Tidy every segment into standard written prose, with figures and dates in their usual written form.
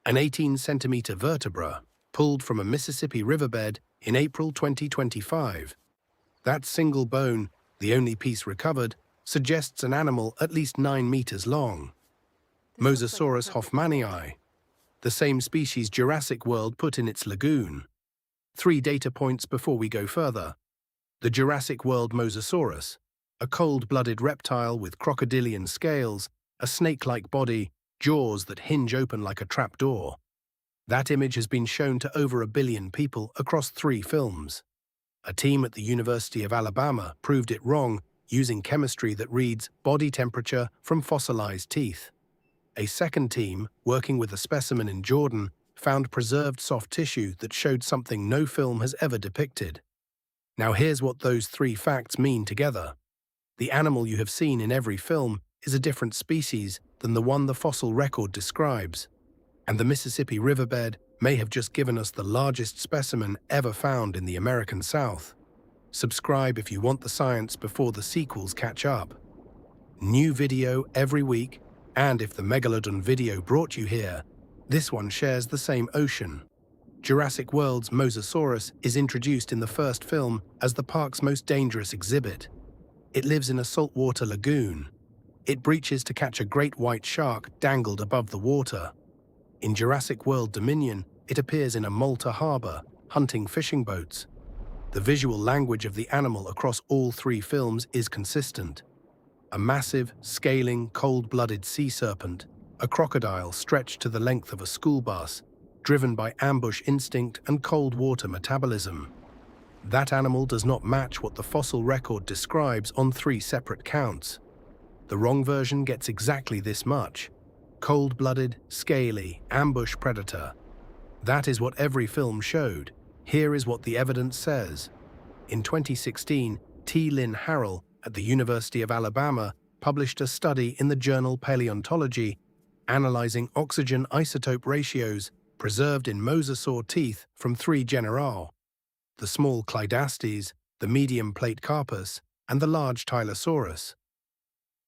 an 18-centimeter vertebra pulled from a Mississippi riverbed in April 2025. That single bone, the only piece recovered, suggests an animal at least 9 meters long. Mosasaurus hoffmannii, the same species Jurassic World put in its lagoon. 3 data points before we go further. The Jurassic World Mosasaurus, a cold-blooded reptile with crocodilian scales, a snake-like body, jaws that hinge open like a trapdoor. That image has been shown to over 1 billion people across 3 films. A team at the University of Alabama proved it wrong using chemistry that reads body temperature from fossilized teeth. A second team, working with a specimen in Jordan, found preserved soft tissue that showed something no film has ever depicted. Now here's what those 3 facts mean together. The animal you have seen in every film is a different species than the one the fossil record describes. And the Mississippi riverbed may have just given us the largest specimen ever found in the American South. Subscribe if you want the science before the sequels catch up. New video every week, and if the Megalodon video brought you here, this one shares the same ocean. Jurassic World's Mosasaurus is introduced in the first film as the park's most dangerous exhibit. It lives in a saltwater lagoon. It breaches to catch a great white shark dangled above the water. In Jurassic World Dominion, it appears in a Malta harbor, hunting fishing boats. The visual language of the animal across all 3 films is consistent. A massive, scaling, cold-blooded sea serpent, a crocodile stretched to the length of a school bus, driven by ambush instinct and cold water metabolism. That animal does not match what the fossil record describes on 3 separate counts. The wrong version gets exactly this much. Cold-blooded, scaly, ambush predator. That is what every film showed. Here is what the evidence says. In 2016, T. Lynn Harrell at the University of Alabama published a study in the journal Paleontology analyzing oxygen isotope ratios preserved in mosasaur teeth from 3 genera: the small Clydastes, the medium plate carpus, and the large Tylosaurus.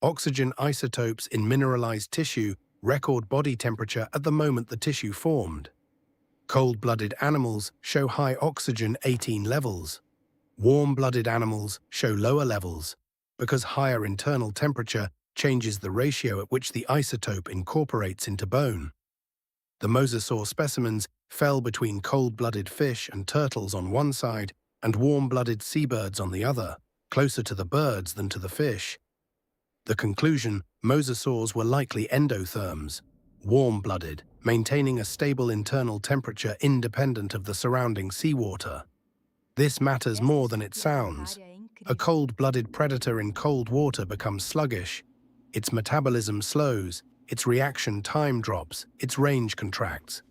Oxygen isotopes in mineralized tissue record body temperature at the moment the tissue formed. Cold-blooded animals show high oxygen 18 levels. Warm-blooded animals show lower levels, because higher internal temperature changes the ratio at which the isotope incorporates into bone. The mosasaur specimens fell between cold-blooded fish and turtles on one side and warm-blooded seabirds on the other, closer to the birds than to the fish. The conclusion: mosasaurs were likely endotherms, warm-blooded, maintaining a stable internal temperature independent of the surrounding seawater. This matters more than it sounds. A cold-blooded predator in cold water becomes sluggish. Its metabolism slows, its reaction time drops, its range contracts.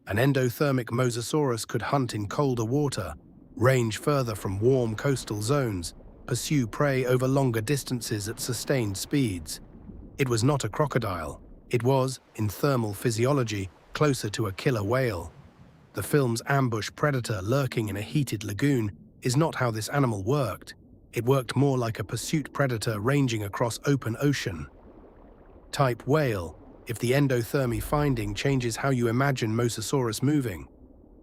An endothermic mosasaurus could hunt in colder water, range further from warm coastal zones, pursue prey over longer distances at sustained speeds. It was not a crocodile. It was, in thermal physiology, closer to a killer whale. The film's ambush predator lurking in a heated lagoon is not how this animal worked. It worked more like a pursuit predator ranging across open ocean. Type whale, if the endothermy finding changes how you imagine Mosasaurus moving.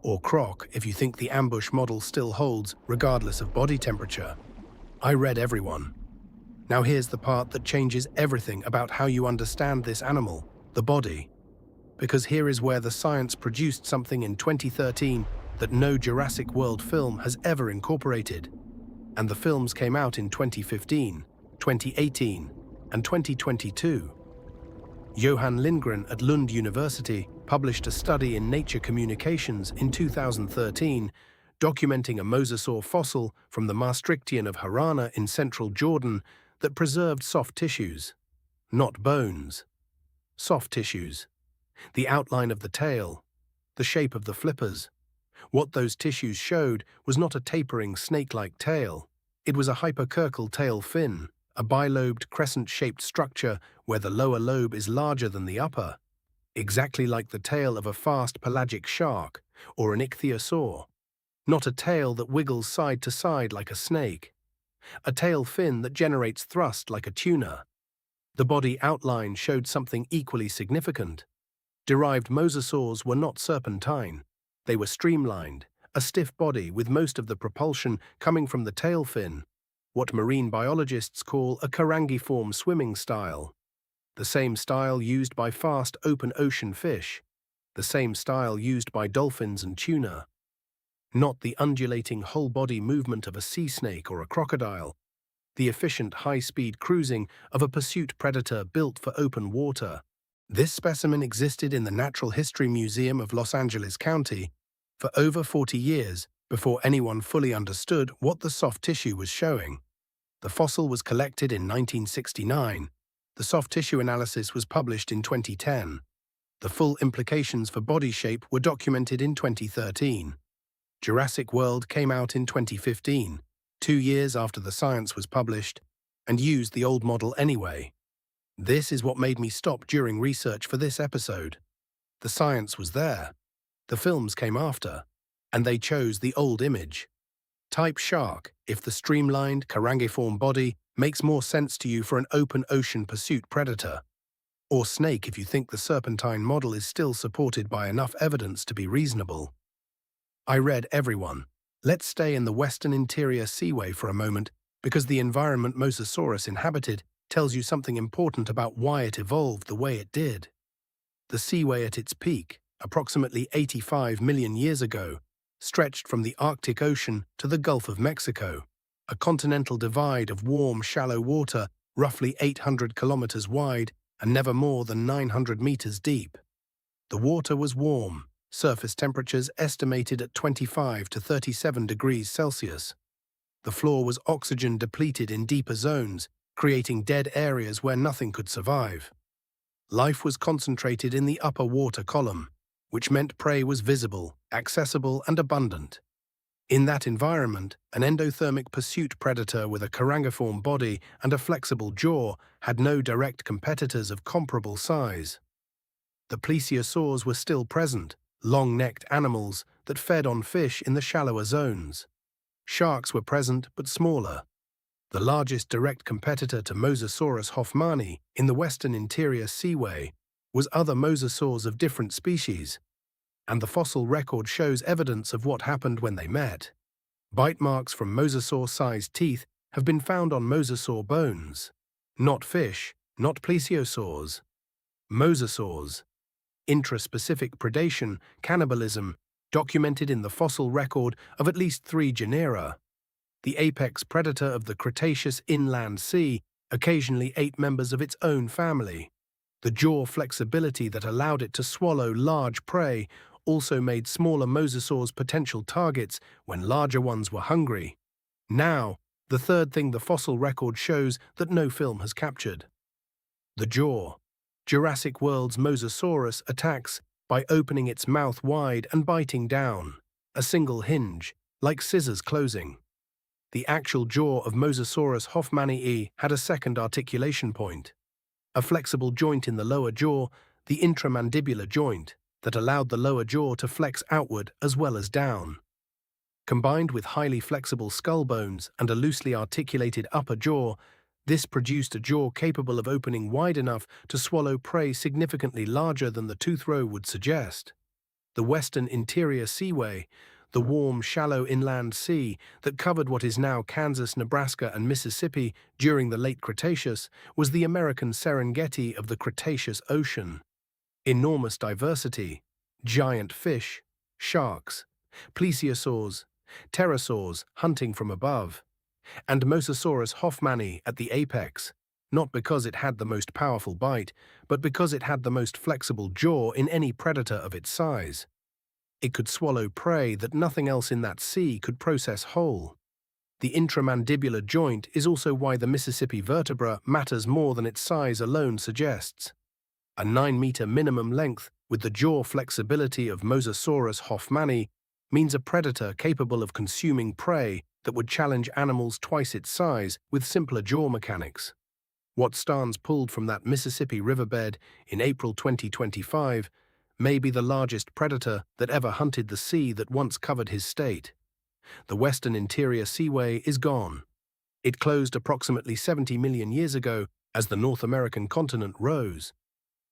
Or croc, if you think the ambush model still holds, regardless of body temperature. I read everyone. Now here's the part that changes everything about how you understand this animal, the body. Because here is where the science produced something in 2013 that no Jurassic World film has ever incorporated. And the films came out in 2015, 2018, and 2022. Johan Lindgren at Lund University published a study in Nature Communications in 2013 documenting a mosasaur fossil from the Maastrichtian of Harana in central Jordan that preserved soft tissues. Not bones. Soft tissues. The outline of the tail. The shape of the flippers. What those tissues showed was not a tapering snake-like tail. It was a hypercercal tail fin, a bilobed crescent-shaped structure where the lower lobe is larger than the upper, exactly like the tail of a fast pelagic shark or an ichthyosaur. Not a tail that wiggles side to side like a snake. A tail fin that generates thrust like a tuna. The body outline showed something equally significant. Derived mosasaurs were not serpentine. They were streamlined, a stiff body with most of the propulsion coming from the tail fin, what marine biologists call a carangiform swimming style. The same style used by fast open ocean fish, the same style used by dolphins and tuna. Not the undulating whole-body movement of a sea snake or a crocodile, the efficient high-speed cruising of a pursuit predator built for open water. This specimen existed in the Natural History Museum of Los Angeles County for over 40 years before anyone fully understood what the soft tissue was showing. The fossil was collected in 1969. The soft tissue analysis was published in 2010. The full implications for body shape were documented in 2013. Jurassic World came out in 2015, 2 years after the science was published, and used the old model anyway. This is what made me stop during research for this episode. The science was there. The films came after, and they chose the old image. Type shark if the streamlined, carangiform body makes more sense to you for an open ocean pursuit predator. Or snake if you think the serpentine model is still supported by enough evidence to be reasonable. I read everyone. Let's stay in the western interior Seaway for a moment because the environment Mosasaurus inhabited tells you something important about why it evolved the way it did. The Seaway at its peak, approximately 85 million years ago, stretched from the Arctic Ocean to the Gulf of Mexico, a continental divide of warm, shallow water roughly 800 kilometers wide and never more than 900 meters deep. The water was warm, surface temperatures estimated at 25 to 37 degrees Celsius. The floor was oxygen depleted in deeper zones, creating dead areas where nothing could survive. Life was concentrated in the upper water column, which meant prey was visible, accessible, and abundant. In that environment, an endothermic pursuit predator with a carangiform body and a flexible jaw had no direct competitors of comparable size. The plesiosaurs were still present, long-necked animals that fed on fish in the shallower zones. Sharks were present but smaller. The largest direct competitor to Mosasaurus hoffmannii in the western interior Seaway was other mosasaurs of different species, and the fossil record shows evidence of what happened when they met. Bite marks from mosasaur-sized teeth have been found on mosasaur bones. Not fish, not plesiosaurs. Mosasaurs. Intraspecific predation, cannibalism, documented in the fossil record of at least 3 genera. The apex predator of the Cretaceous inland sea occasionally ate members of its own family. The jaw flexibility that allowed it to swallow large prey also made smaller mosasaurs potential targets when larger ones were hungry. Now, the third thing the fossil record shows that no film has captured. The jaw. Jurassic World's Mosasaurus attacks by opening its mouth wide and biting down, a single hinge, like scissors closing. The actual jaw of Mosasaurus hoffmannii had a second articulation point, a flexible joint in the lower jaw, the intramandibular joint, that allowed the lower jaw to flex outward as well as down. Combined with highly flexible skull bones and a loosely articulated upper jaw, this produced a jaw capable of opening wide enough to swallow prey significantly larger than the tooth row would suggest. The western interior Seaway, the warm, shallow inland sea that covered what is now Kansas, Nebraska, and Mississippi during the late Cretaceous, was the American Serengeti of the Cretaceous Ocean. Enormous diversity, giant fish, sharks, plesiosaurs, pterosaurs hunting from above, and Mosasaurus hoffmannii at the apex, not because it had the most powerful bite, but because it had the most flexible jaw in any predator of its size. It could swallow prey that nothing else in that sea could process whole. The intramandibular joint is also why the Mississippi Vertebra matters more than its size alone suggests. A 9-meter minimum length with the jaw flexibility of Mosasaurus hoffmannii means a predator capable of consuming prey that would challenge animals twice its size with simpler jaw mechanics. What Starnes pulled from that Mississippi riverbed in April 2025 may be the largest predator that ever hunted the sea that once covered his state. The western interior Seaway is gone. It closed approximately 70 million years ago as the North American continent rose.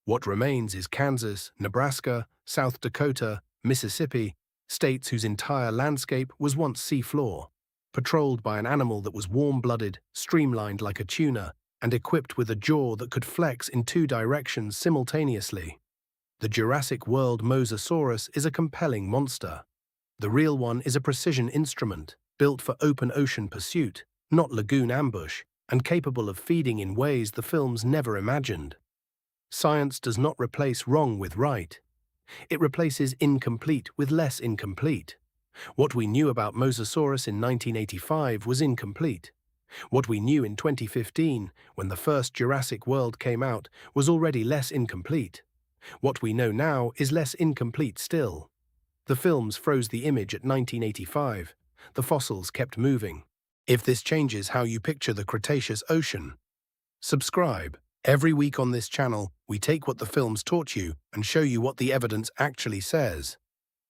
What remains is Kansas, Nebraska, South Dakota, Mississippi, states whose entire landscape was once seafloor, patrolled by an animal that was warm-blooded, streamlined like a tuna, and equipped with a jaw that could flex in two directions simultaneously. The Jurassic World Mosasaurus is a compelling monster. The real one is a precision instrument, built for open ocean pursuit, not lagoon ambush, and capable of feeding in ways the films never imagined. Science does not replace wrong with right. It replaces incomplete with less incomplete. What we knew about Mosasaurus in 1985 was incomplete. What we knew in 2015, when the first Jurassic World came out, was already less incomplete. What we know now is less incomplete still. The films froze the image at 1985. The fossils kept moving. If this changes how you picture the Cretaceous ocean, subscribe. Every week on this channel, we take what the films taught you and show you what the evidence actually says.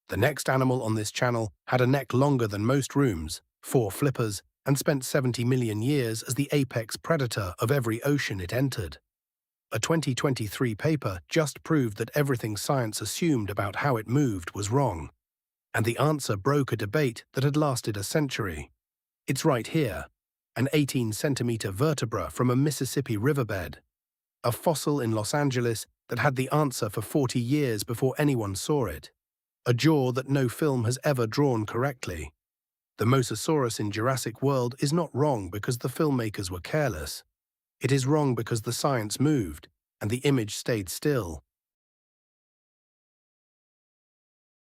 The next animal on this channel had a neck longer than most rooms, 4 flippers, and spent 70 million years as the apex predator of every ocean it entered. A 2023 paper just proved that everything science assumed about how it moved was wrong. And the answer broke a debate that had lasted a century. It's right here, an 18-centimeter vertebra from a Mississippi riverbed. A fossil in Los Angeles that had the answer for 40 years before anyone saw it. A jaw that no film has ever drawn correctly. The Mosasaurus in Jurassic World is not wrong because the filmmakers were careless. It is wrong because the science moved, and the image stayed still.